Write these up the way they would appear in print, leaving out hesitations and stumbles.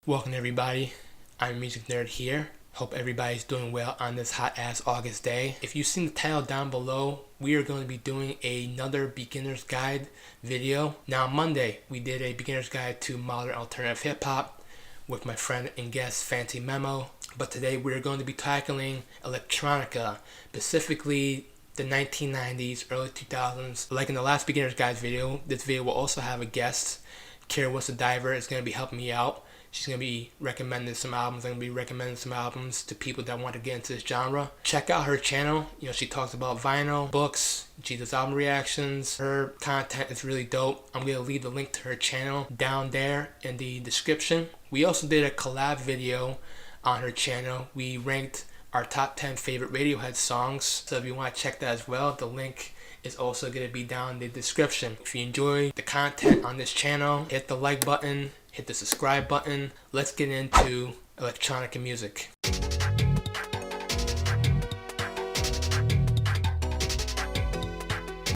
Welcome everybody, I'm IAmAMusicNerd here. Hope everybody's doing well on this hot ass August day. If you've seen the title down below, we are going to be doing another beginner's guide video. Now on Monday, we did a beginner's guide to modern alternative hip hop with my friend and guest Fancy Memo. But today we're going to be tackling electronica, specifically the 1990s, early 2000s. Like in the last beginner's guide video, this video will also have a guest. Kirawasadiver is going to be helping me out. She's going to be recommending some albums. I'm going to be recommending some albums to people that want to get into this genre. Check out her channel. She talks about vinyl, books, she does album reactions. Her content is really dope. I'm going to leave the link to her channel down there in the description. We also did a collab video on her channel. We ranked our top 10 favorite Radiohead songs. So if you want to check that as well, the link is also going to be down in the description. If you enjoy the content on this channel, hit the like button, hit the subscribe button. Let's get into electronica music.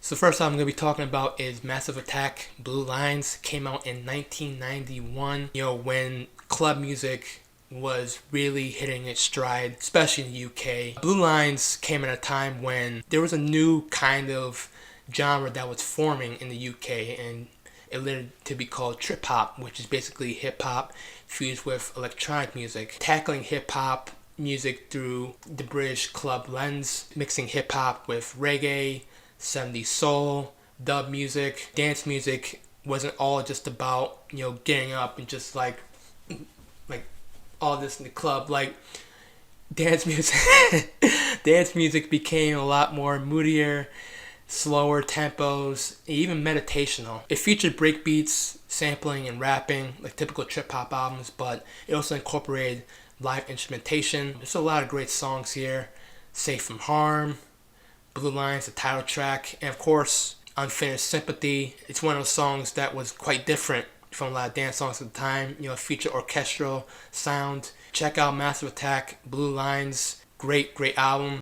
So first I'm going to be talking about is Massive Attack, Blue Lines. Came out in 1991, when club music was really hitting its stride, especially in the UK. Blue Lines came at a time when there was a new kind of genre that was forming in the UK, and it led to be called trip hop, which is basically hip hop fused with electronic music, tackling hip hop music through the British club lens, mixing hip hop with reggae, 70s soul, dub music. Dance music wasn't all just about getting up and just like all this in the club. Like dance music became a lot more moodier, slower tempos, even meditational. It featured breakbeats, sampling, and rapping like typical trip hop albums, but it also incorporated live instrumentation. There's a lot of great songs here. Safe from Harm, Blue Lines, the title track, and of course Unfinished Sympathy. It's one of those songs that was quite different from a lot of dance songs at the time. Feature orchestral sound. Check out Massive Attack, Blue Lines. Great album.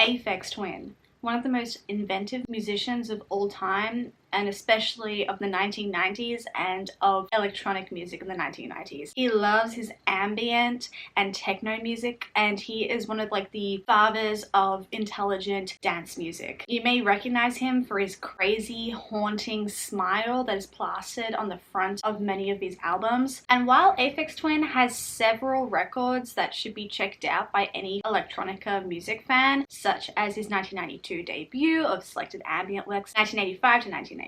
Aphex Twin, one of the most inventive musicians of all time, and especially of the 1990s and of electronic music in the 1990s. He loves his ambient and techno music, and he is one of the fathers of intelligent dance music. You may recognize him for his crazy, haunting smile that is plastered on the front of many of these albums. And while Aphex Twin has several records that should be checked out by any electronica music fan, such as his 1992 debut of Selected Ambient Works, 1985 to 1992,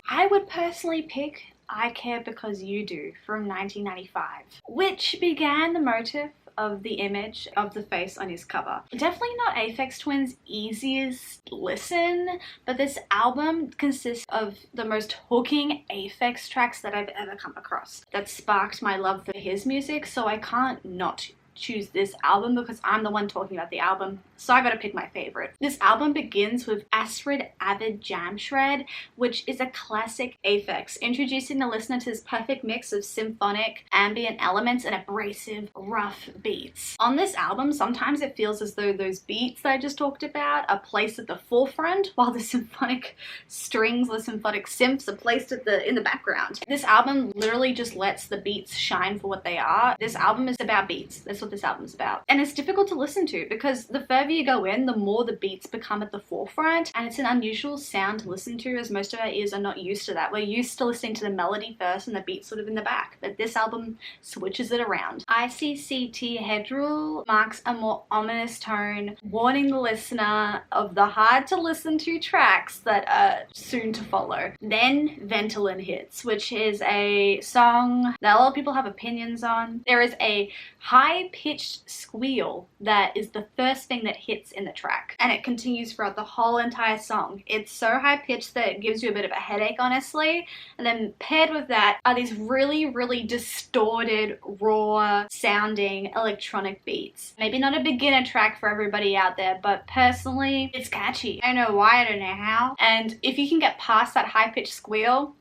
I would personally pick I Care Because You Do from 1995, which began the motif of the image of the face on his cover. Definitely not Aphex Twin's easiest listen, but this album consists of the most hooking Aphex tracks that I've ever come across. That sparked my love for his music, so I can't not choose this album because I'm the one talking about the album, so I gotta pick my favorite. This album begins with Astrid Avid Jam Shred, which is a classic Aphex, introducing the listener to this perfect mix of symphonic, ambient elements and abrasive, rough beats. On this album, sometimes it feels as though those beats that I just talked about are placed at the forefront, while the symphonic strings, the symphonic synths are placed in the background. This album literally just lets the beats shine for what they are. This album is about beats. That's what this album is about. And it's difficult to listen to because the further you go in, the more the beats become at the forefront, and it's an unusual sound to listen to as most of our ears are not used to that. We're used to listening to the melody first and the beat sort of in the back, but this album switches it around. ICCT Headrule marks a more ominous tone, warning the listener of the hard to listen to tracks that are soon to follow. Then Ventolin hits, which is a song that a lot of people have opinions on. There is a high-pitched squeal that is the first thing that hits in the track, and it continues throughout the whole entire song. It's so high-pitched that it gives you a bit of a headache, honestly, and then paired with that are these really distorted, raw sounding electronic beats. Maybe not a beginner track for everybody out there, but personally it's catchy. I don't know why, I don't know how, and if you can get past that high-pitched squeal,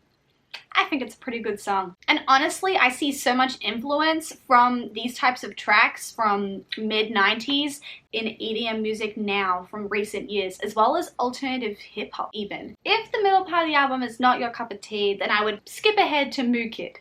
I think it's a pretty good song. And honestly, I see so much influence from these types of tracks from mid-90s in EDM music now from recent years, as well as alternative hip-hop even. If the middle part of the album is not your cup of tea, then I would skip ahead to Moo Kid.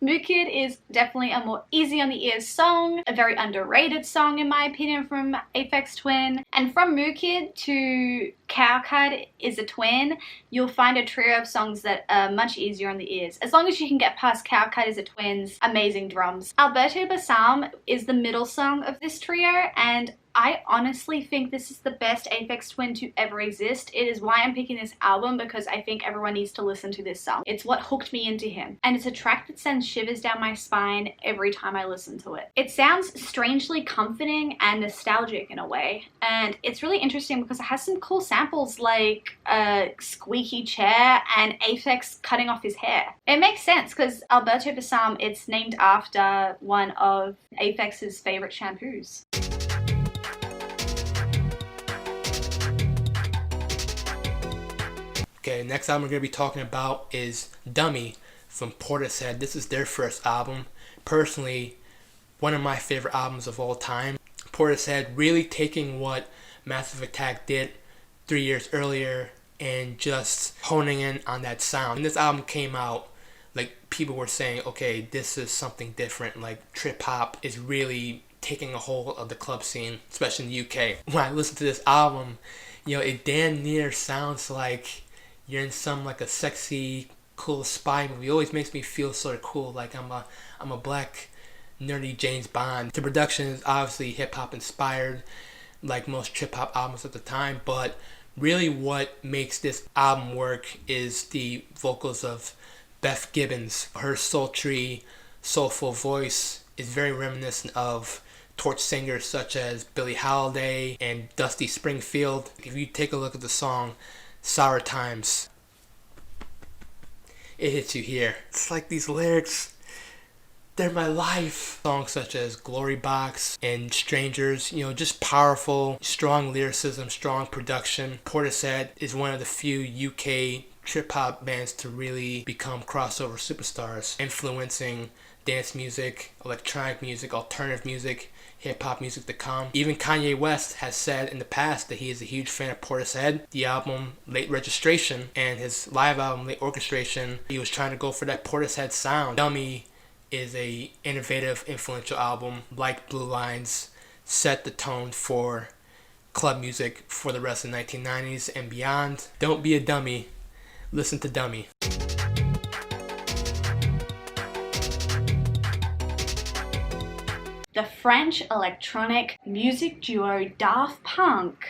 Moo Kid is definitely a more easy on the ear song, a very underrated song in my opinion from Aphex Twin. And from Moo Kid to Cowcut is a Twin, you'll find a trio of songs that are much easier on the ears. As long as you can get past Cowcut is a Twin's amazing drums. Alberto Basam is the middle song of this trio, and I honestly think this is the best Aphex Twin to ever exist. It is why I'm picking this album, because I think everyone needs to listen to this song. It's what hooked me into him. And it's a track that sends shivers down my spine every time I listen to it. It sounds strangely comforting and nostalgic in a way. And it's really interesting because it has some cool samples like a squeaky chair and Aphex cutting off his hair. It makes sense because Alberto Basam, it's named after one of Aphex's favorite shampoos. Okay, next album we're going to be talking about is Dummy from Portishead. This is their first album. Personally, one of my favorite albums of all time. Portishead really taking what Massive Attack did 3 years earlier and just honing in on that sound. When this album came out, like, people were saying, okay, this is something different. Like, trip hop is really taking a hold of the club scene, especially in the UK. When I listen to this album, you know, it damn near sounds like you're in some like a sexy, cool spy movie. It always makes me feel sort of cool, like I'm a black, nerdy James Bond. The production is obviously hip hop inspired, like most trip hop albums at the time. But really, what makes this album work is the vocals of Beth Gibbons. Her sultry, soulful voice is very reminiscent of torch singers such as Billie Holiday and Dusty Springfield. If you take a look at the song Sour Times, it hits you here. It's like these lyrics, they're my life. Songs such as Glory Box and Strangers, you know, just powerful, strong lyricism, strong production. Portishead is one of the few UK trip hop bands to really become crossover superstars, influencing dance music, electronic music, alternative music, hip-hop music to come. Even Kanye West has said in the past that he is a huge fan of Portishead. The album Late Registration and his live album Late Orchestration, he was trying to go for that Portishead sound. Dummy is a innovative, influential album. Like Blue Lines, set the tone for club music for the rest of the 1990s and beyond. Don't be a dummy. Listen to Dummy. The French electronic music duo Daft Punk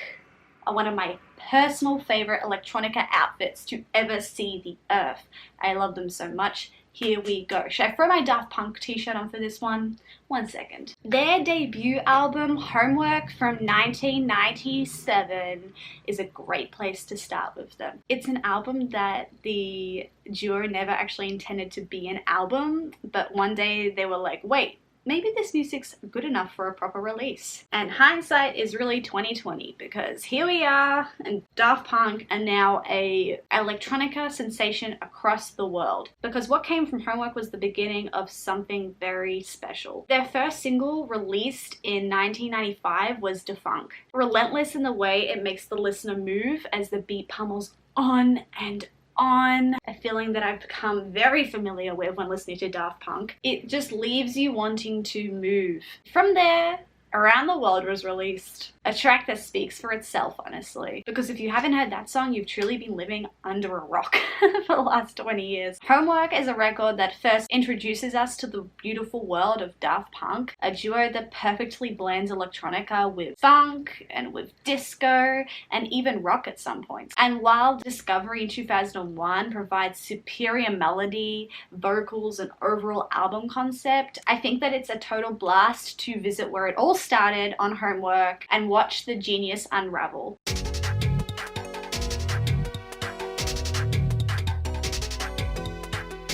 are one of my personal favorite electronica outfits to ever see the earth. I love them so much. Here we go. Should I throw my Daft Punk t-shirt on for this one? 1 second. Their debut album, Homework from 1997, is a great place to start with them. It's an album that the duo never actually intended to be an album, but one day they were like, wait, maybe this music's good enough for a proper release. And hindsight is really 2020 because here we are, and Daft Punk are now a electronica sensation across the world. Because what came from Homework was the beginning of something very special. Their first single, released in 1995, was Defunk. Relentless in the way it makes the listener move as the beat pummels on and on, a feeling that I've become very familiar with when listening to Daft Punk. It just leaves you wanting to move. From there, Around the World was released. A track that speaks for itself, honestly. Because if you haven't heard that song, you've truly been living under a rock for the last 20 years. Homework is a record that first introduces us to the beautiful world of Daft Punk, a duo that perfectly blends electronica with funk and with disco and even rock at some points. And while Discovery in 2001 provides superior melody, vocals, and overall album concept, I think that it's a total blast to visit where it all started on Homework and watch the genius unravel.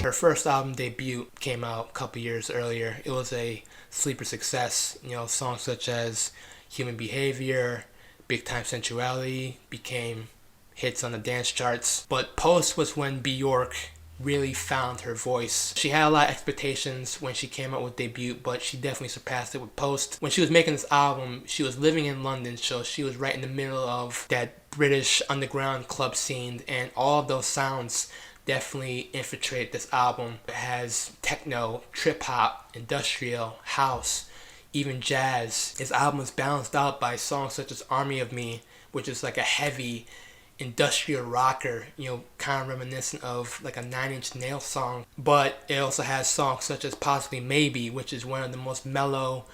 Her first album debut came out a couple years earlier. It was a sleeper success. You know, songs such as Human Behavior, Big Time Sensuality became hits on the dance charts. But post was when Bjork really found her voice. She had a lot of expectations when she came out with Debut, but she definitely surpassed it with Post. When she was making this album, she was living in London, so she was right in the middle of that British underground club scene, and all of those sounds definitely infiltrate this album. It has techno, trip hop, industrial, house, even jazz. This album is balanced out by songs such as Army of Me, which is like a heavy industrial rocker, kind of reminiscent of like a Nine Inch Nails song. But it also has songs such as Possibly Maybe, which is one of the most mellow,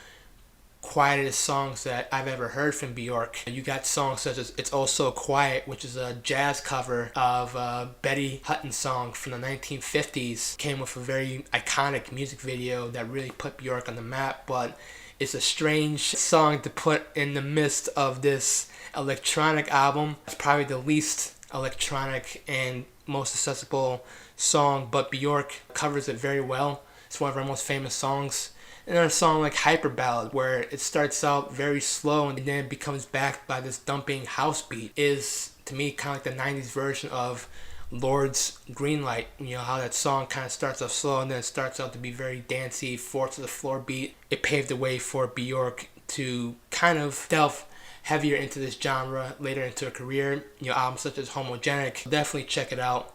quietest songs that I've ever heard from Bjork. You got songs such as It's Oh So Quiet, which is a jazz cover of a Betty Hutton song from the 1950s. Came with a very iconic music video that really put Bjork on the map, but it's a strange song to put in the midst of this electronic album. It's probably the least electronic and most accessible song, but Bjork covers it very well. It's one of her most famous songs. Another song like Hyper Ballad, where it starts out very slow and then it becomes backed by this dumping house beat, is to me kind of like the 90s version of Lord's Greenlight. How that song kind of starts off slow and then it starts out to be very dancey, 4 to the floor beat. It paved the way for Bjork to kind of delve heavier into this genre later into her career. Albums such as Homogenic, definitely check it out.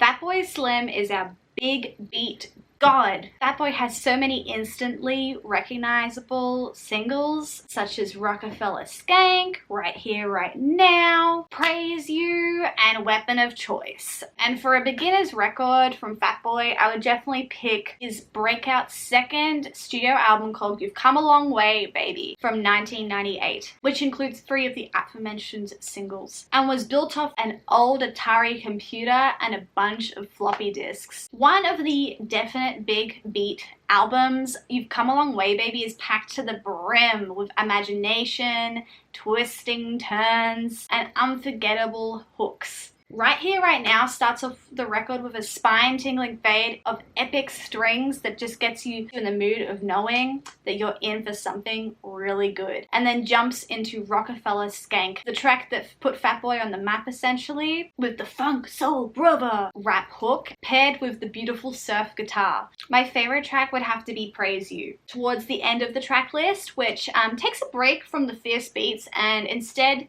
Fatboy Slim is our big beat god. Fatboy has so many instantly recognizable singles such as Rockefeller Skank, Right Here, Right Now, Praise You, and Weapon of Choice. And for a beginner's record from Fatboy, I would definitely pick his breakout second studio album called You've Come a Long Way, Baby from 1998, which includes 3 of the aforementioned singles and was built off an old Atari computer and a bunch of floppy disks. One of the definite big beat albums, You've Come a Long Way, Baby, is packed to the brim with imagination, twisting turns, and unforgettable hooks. Right Here, Right Now starts off the record with a spine-tingling fade of epic strings that just gets you in the mood of knowing that you're in for something really good. And then jumps into Rockefeller Skank, the track that put Fatboy on the map essentially, with the funk soul brother rap hook paired with the beautiful surf guitar. My favorite track would have to be Praise You, towards the end of the track list, which takes a break from the fierce beats and instead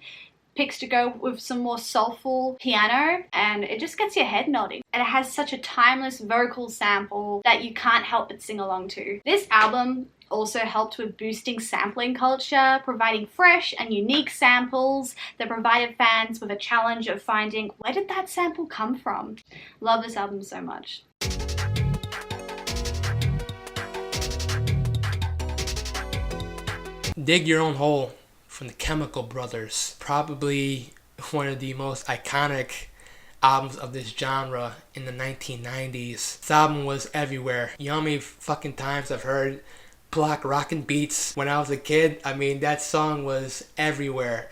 picks to go with some more soulful piano, and it just gets your head nodding. And it has such a timeless vocal sample that you can't help but sing along to. This album also helped with boosting sampling culture, providing fresh and unique samples that provided fans with a challenge of finding where did that sample come from. Love this album so much. Dig Your Own Hole from the Chemical Brothers, probably one of the most iconic albums of this genre in the 1990s. This album was everywhere. You know how many fucking times I've heard Block Rockin' Beats when I was a kid? That song was everywhere.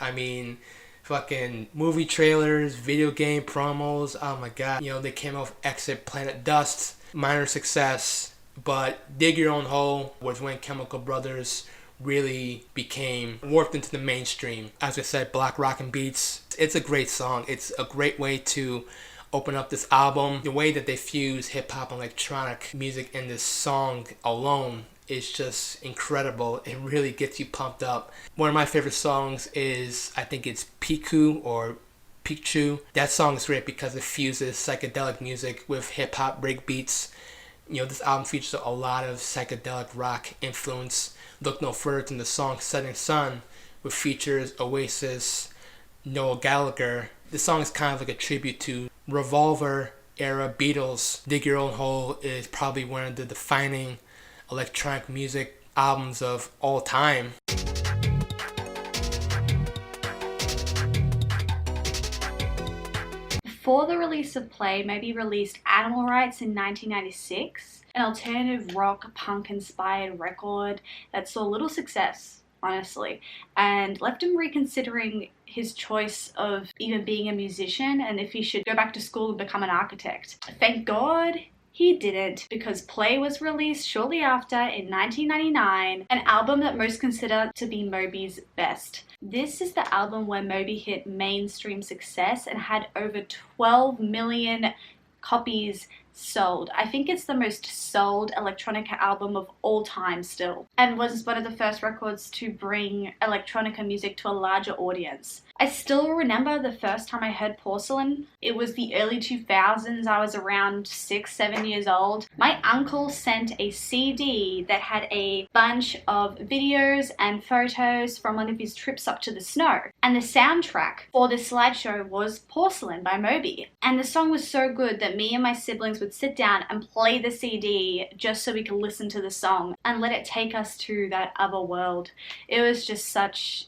Fucking movie trailers, video game promos, oh my god. They came out with Exit Planet Dust, minor success, but Dig Your Own Hole was when Chemical Brothers really became warped into the mainstream. As I said, Block Rockin' Beats, it's a great song. It's a great way to open up this album. The way that they fuse hip-hop and electronic music in this song alone is just incredible. It really gets you pumped up. One of my favorite songs is, I think it's Piku or Pikachu. That song is great because it fuses psychedelic music with hip-hop break beats. This album features a lot of psychedelic rock influence. Look no further than the song Setting Sun, which features Oasis, Noel Gallagher. This song is kind of like a tribute to Revolver era Beatles. Dig Your Own Hole is probably one of the defining electronic music albums of all time. Before the release of Play, maybe released Animal Rights in 1996, an alternative rock punk inspired record that saw little success, honestly, and left him reconsidering his choice of even being a musician and if he should go back to school and become an architect. Thank God he He didn't, because Play was released shortly after in 1999, an album that most consider to be Moby's best. This is the album where Moby hit mainstream success and had over 12 million copies sold. I think it's the most sold electronica album of all time still, and was one of the first records to bring electronica music to a larger audience. I still remember the first time I heard Porcelain. It was the early 2000s. I was around 6-7 years old. My uncle sent a CD that had a bunch of videos and photos from one of his trips up to the snow. And the soundtrack for this slideshow was Porcelain by Moby. And the song was so good that me and my siblings would sit down and play the CD just so we could listen to the song and let it take us to that other world. It was just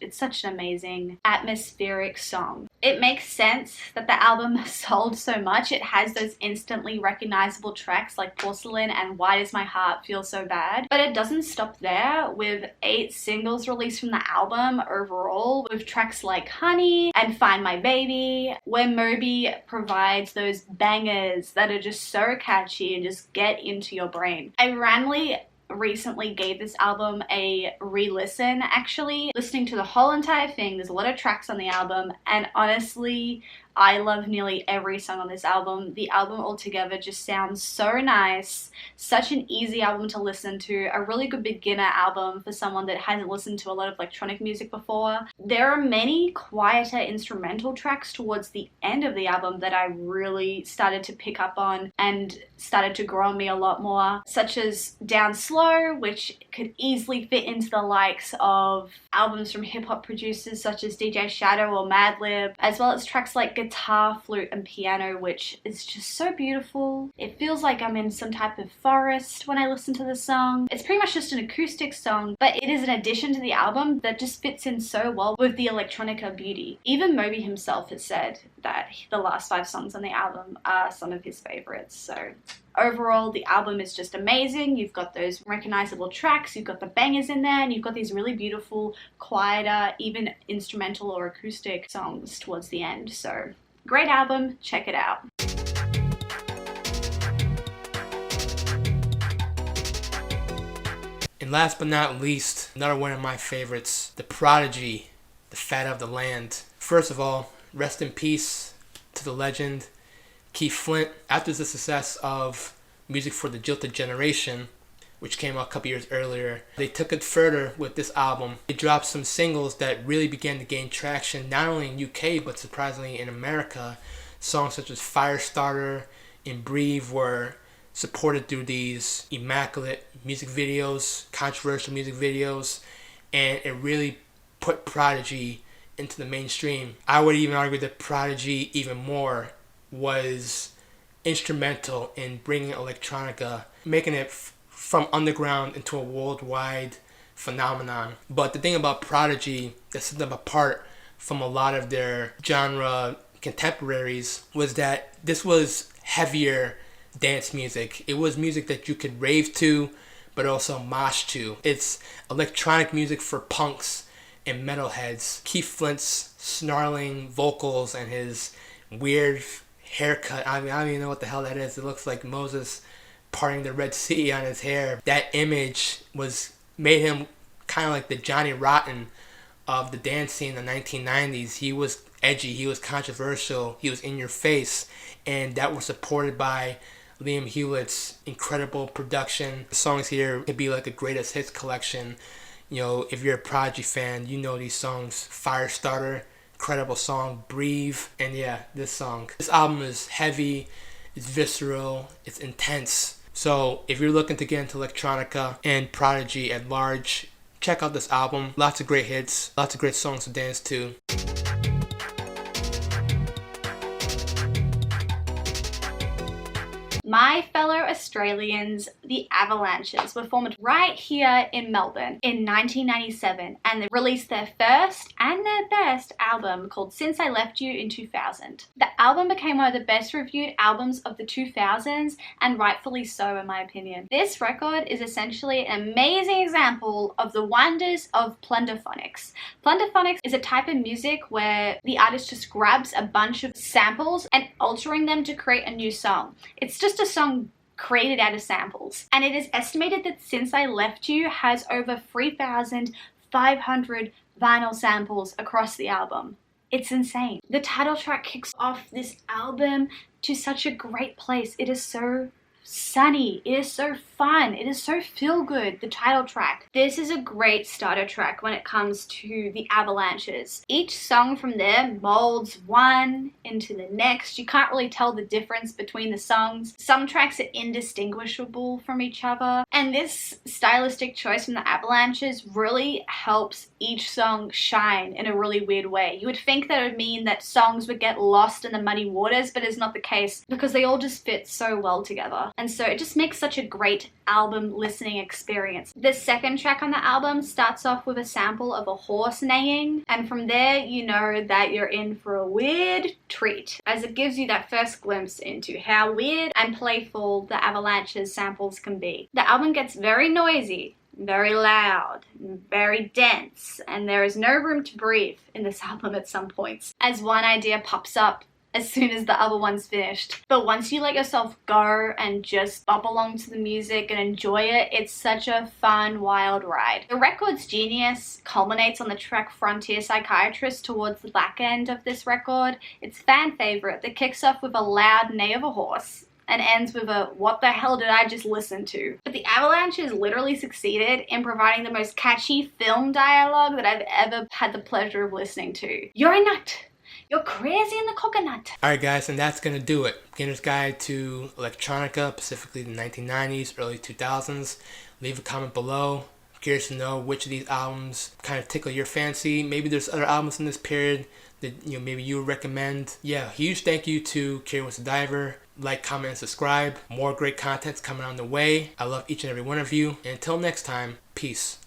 it's such an amazing atmospheric song. It makes sense that the album sold so much. It has those instantly recognizable tracks like Porcelain and Why Does My Heart Feel So Bad? But it doesn't stop there, with 8 singles released from the album overall, with tracks like Honey and Find My Baby, where Moby provides those bangers that are just so catchy and just get into your brain. I randomly recently gave this album a re-listen, actually. Listening to the whole entire thing, there's a lot of tracks on the album, and honestly, I love nearly every song on this album. The album altogether just sounds so nice. Such an easy album to listen to. A really good beginner album for someone that hasn't listened to a lot of electronic music before. There are many quieter instrumental tracks towards the end of the album that I really started to pick up on and started to grow on me a lot more, such as Down Slow, which could easily fit into the likes of albums from hip-hop producers such as DJ Shadow or Madlib, as well as tracks like Guitar, Flute and Piano, which is just so beautiful. It feels like I'm in some type of forest when I listen to the song. It's pretty much just an acoustic song, but it is an addition to the album that just fits in so well with the electronica beauty. Even Moby himself has said that the last 5 songs on the album are some of his favorites. So overall, the album is just amazing. You've got those recognizable tracks, you've got the bangers in there, and you've got these really beautiful, quieter, even instrumental or acoustic songs towards the end. So great album, check it out. And last but not least, another one of my favorites, The Prodigy, The Fat of the Land. First of all, rest in peace to the legend Keith Flint. After the success of Music for the Jilted Generation, which came out a couple years earlier, they took it further with this album. They dropped some singles that really began to gain traction, not only in UK, but surprisingly in America. Songs such as Firestarter and Breathe were supported through these immaculate music videos, controversial music videos, and it really put Prodigy into the mainstream. I would even argue that Prodigy even more was instrumental in bringing electronica, making it from underground into a worldwide phenomenon. But the thing about Prodigy that set them apart from a lot of their genre contemporaries was that this was heavier dance music. It was music that you could rave to, but also mosh to. It's electronic music for punks and metalheads. Keith Flint's snarling vocals and his weird haircut. I don't even know what the hell that is. It looks like Moses parting the Red Sea on his hair. That image made him kind of like the Johnny Rotten of the dance scene in the 1990s. He was edgy, he was controversial, he was in your face, and that was supported by Liam Hewlett's incredible production. The songs here could be like a greatest hits collection. You know, if you're a Prodigy fan, you know these songs. Firestarter, incredible song. Breathe, and yeah, this song. This album is heavy, it's visceral, it's intense. So if you're looking to get into electronica and Prodigy at large, check out this album. Lots of great hits, lots of great songs to dance to. My fellow Australians, the Avalanches, were formed right here in Melbourne in 1997, and they released their first and their best album called Since I Left You in 2000. The album became one of the best reviewed albums of the 2000s, and rightfully so in my opinion. This record is essentially an amazing example of the wonders of plunderphonics. Plunderphonics is a type of music where the artist just grabs a bunch of samples and altering them to create a new song. It's just a song created out of samples. And it is estimated that Since I Left You has over 3,500 vinyl samples across the album. It's insane. The title track kicks off this album to such a great place. It is so sunny. It is so fun. It is so feel good, the title track. This is a great starter track when it comes to the Avalanches. Each song from there molds one into the next. You can't really tell the difference between the songs. Some tracks are indistinguishable from each other. And this stylistic choice from the Avalanches really helps each song shine in a really weird way. You would think that it would mean that songs would get lost in the muddy waters, but it's not the case because they all just fit so well together. And so it just makes such a great album listening experience. The second track on the album starts off with a sample of a horse neighing, and from there you know that you're in for a weird treat, as it gives you that first glimpse into how weird and playful the Avalanches samples can be. The album gets very noisy, very loud, very dense, and there is no room to breathe in this album at some points, as one idea pops up as soon as the other one's finished. But once you let yourself go and just bop along to the music and enjoy it, it's such a fun, wild ride. The record's genius culminates on the track Frontier Psychiatrist towards the back end of this record. It's a fan favorite that kicks off with a loud neigh of a horse and ends with a "what the hell did I just listen to?" But the Avalanches literally succeeded in providing the most catchy film dialogue that I've ever had the pleasure of listening to. You're a nut. You're crazy in the coconut. Alright guys, and that's going to do it. Beginner's Guide to Electronica, specifically the 1990s, early 2000s. Leave a comment below. I'm curious to know which of these albums kind of tickle your fancy. Maybe there's other albums in this period that maybe you would recommend. Yeah, huge thank you to Kirawasadiver. Like, comment, and subscribe. More great content's coming on the way. I love each and every one of you. And until next time, peace.